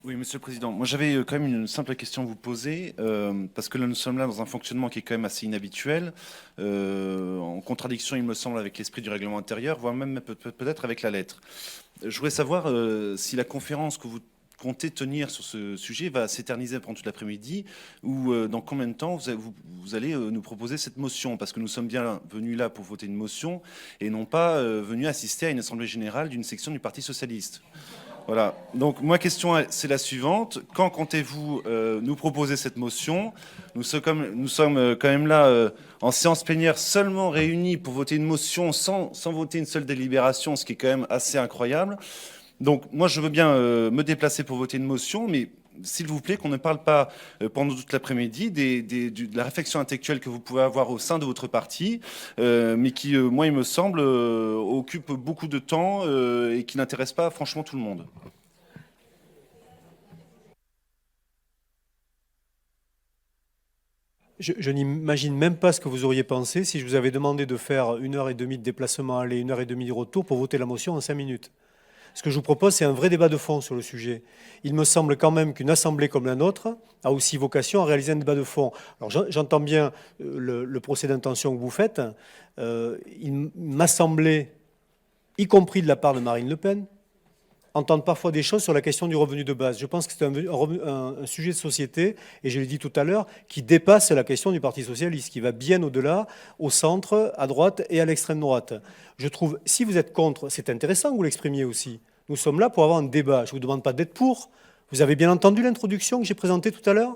Oui, Monsieur le Président. Moi, j'avais quand même une simple question à vous poser, parce que là, nous sommes là dans un fonctionnement qui est quand même assez inhabituel, en contradiction, il me semble, avec l'esprit du règlement intérieur, voire même peut-être avec la lettre. Je voudrais savoir si la conférence que vous comptez tenir sur ce sujet va s'éterniser pendant toute l'après-midi, ou dans combien de temps vous allez nous proposer cette motion, parce que nous sommes bien venus là pour voter une motion, et non pas venus assister à une assemblée générale d'une section du Parti socialiste. Voilà. Donc, ma question, c'est la suivante. Quand comptez-vous nous proposer cette motion? Nous sommes quand même là en séance plénière seulement réunis pour voter une motion sans voter une seule délibération, ce qui est quand même assez incroyable. Donc, moi, je veux bien me déplacer pour voter une motion, mais s'il vous plaît, qu'on ne parle pas pendant toute l'après-midi de la réflexion intellectuelle que vous pouvez avoir au sein de votre parti, mais qui, moi, il me semble, occupe beaucoup de temps et qui n'intéresse pas franchement tout le monde. Je n'imagine même pas ce que vous auriez pensé si je vous avais demandé de faire 1h30 de déplacement aller, 1h30 de retour pour voter la motion en 5 minutes. Ce que je vous propose, c'est un vrai débat de fond sur le sujet. Il me semble quand même qu'une assemblée comme la nôtre a aussi vocation à réaliser un débat de fond. Alors j'entends bien le procès d'intention que vous faites. Il m'a semblé, y compris de la part de Marine Le Pen, entendre parfois des choses sur la question du revenu de base. Je pense que c'est un sujet de société, et je l'ai dit tout à l'heure, qui dépasse la question du Parti socialiste, qui va bien au-delà, au centre, à droite et à l'extrême droite. Je trouve, si vous êtes contre, c'est intéressant que vous l'exprimiez aussi. Nous sommes là pour avoir un débat. Je ne vous demande pas d'être pour. Vous avez bien entendu l'introduction que j'ai présentée tout à l'heure?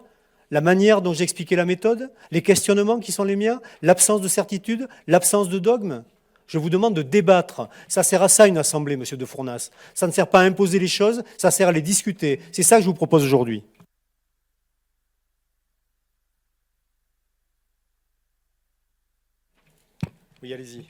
La manière dont j'ai expliqué la méthode? Les questionnements qui sont les miens? L'absence de certitude? L'absence de dogme? Je vous demande de débattre. Ça sert à ça, une assemblée, monsieur de Fournas. Ça ne sert pas à imposer les choses, ça sert à les discuter. C'est ça que je vous propose aujourd'hui. Oui, allez-y.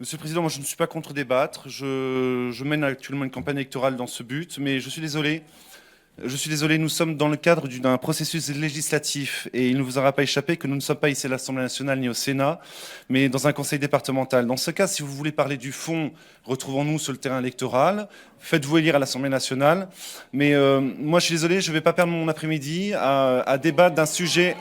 Monsieur le Président, moi je ne suis pas contre débattre. Je mène actuellement une campagne électorale dans ce but, mais je suis désolé. Nous sommes dans le cadre d'un processus législatif et il ne vous aura pas échappé que nous ne sommes pas ici à l'Assemblée nationale ni au Sénat, mais dans un conseil départemental. Dans ce cas, si vous voulez parler du fond, retrouvons-nous sur le terrain électoral, faites-vous élire à l'Assemblée nationale. Mais moi je suis désolé, je ne vais pas perdre mon après-midi à débattre d'un sujet...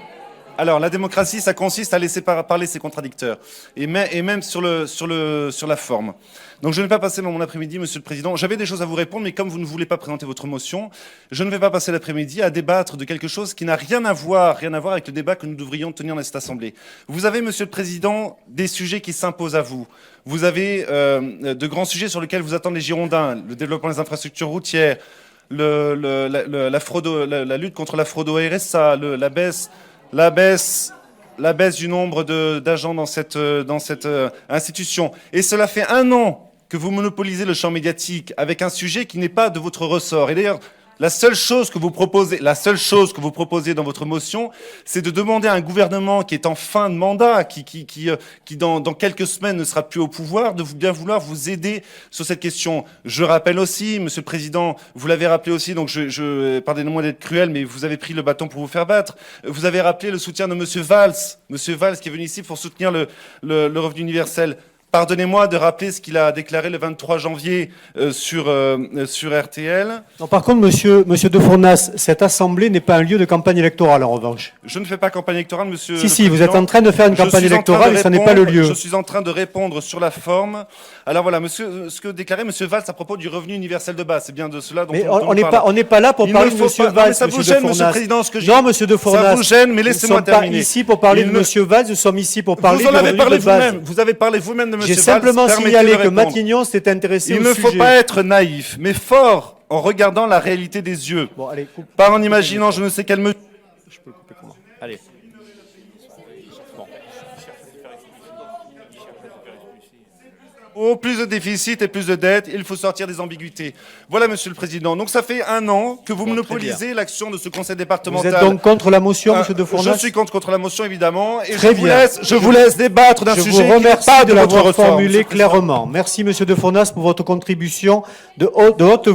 Alors, la démocratie, ça consiste à laisser parler ses contradicteurs, et même sur la forme. Donc, je ne vais pas passer mon après-midi, Monsieur le Président. J'avais des choses à vous répondre, mais comme vous ne voulez pas présenter votre motion, je ne vais pas passer l'après-midi à débattre de quelque chose qui n'a rien à voir avec le débat que nous devrions tenir dans cette Assemblée. Vous avez, Monsieur le Président, des sujets qui s'imposent à vous. Vous avez de grands sujets sur lesquels vous attendent les Girondins, le développement des infrastructures routières, la lutte contre la fraude au RSA, la baisse du nombre d'agents dans cette institution. Et cela fait 1 an que vous monopolisez le champ médiatique avec un sujet qui n'est pas de votre ressort. Et d'ailleurs, la seule chose que vous proposez dans votre motion, c'est de demander à un gouvernement qui est en fin de mandat, qui dans quelques semaines ne sera plus au pouvoir, de bien vouloir vous aider sur cette question. Je rappelle aussi, Monsieur le Président, vous l'avez rappelé aussi, donc pardonnez-moi d'être cruel, mais vous avez pris le bâton pour vous faire battre. Vous avez rappelé le soutien de Monsieur Valls qui est venu ici pour soutenir le revenu universel. Pardonnez-moi de rappeler ce qu'il a déclaré le 23 janvier sur RTL. Non, par contre, monsieur de Fournas, cette assemblée n'est pas un lieu de campagne électorale, en revanche. Je ne fais pas campagne électorale, monsieur. Si, vous êtes en train de faire une campagne électorale et ce n'est pas le lieu. Je suis en train de répondre sur la forme. Alors voilà, ce que déclarait monsieur Valls à propos du revenu universel de base, c'est bien de cela dont on parle. On n'est pas là pour parler de monsieur Valls. Ça vous gêne, monsieur le Président, ce que je dis. Non, monsieur de Fournas. Ça vous gêne, mais laissez-moi terminer. Nous ne sommes pas ici pour parler de monsieur Valls, nous sommes ici pour parler du revenu de base. Vous avez parlé vous-même de monsieur Valls. J'ai simplement signalé que Matignon s'est intéressé au sujet. Il ne faut pas être naïf, mais fort en regardant la réalité des yeux. Bon, allez, pas en imaginant je ne sais quelle mesure. Je peux le couper comment? Allez. Au plus de déficit et plus de dette, il faut sortir des ambiguïtés. Voilà, Monsieur le Président. Donc ça fait 1 an que vous monopolisez l'action de ce conseil départemental. Vous êtes donc contre la motion, Monsieur de Fournas? Je suis contre la motion, évidemment. Et je vous laisse débattre d'un sujet qui n'est pas de votre l'avoir formulé clairement. Merci, Monsieur de Fournas, pour votre contribution de haute volée.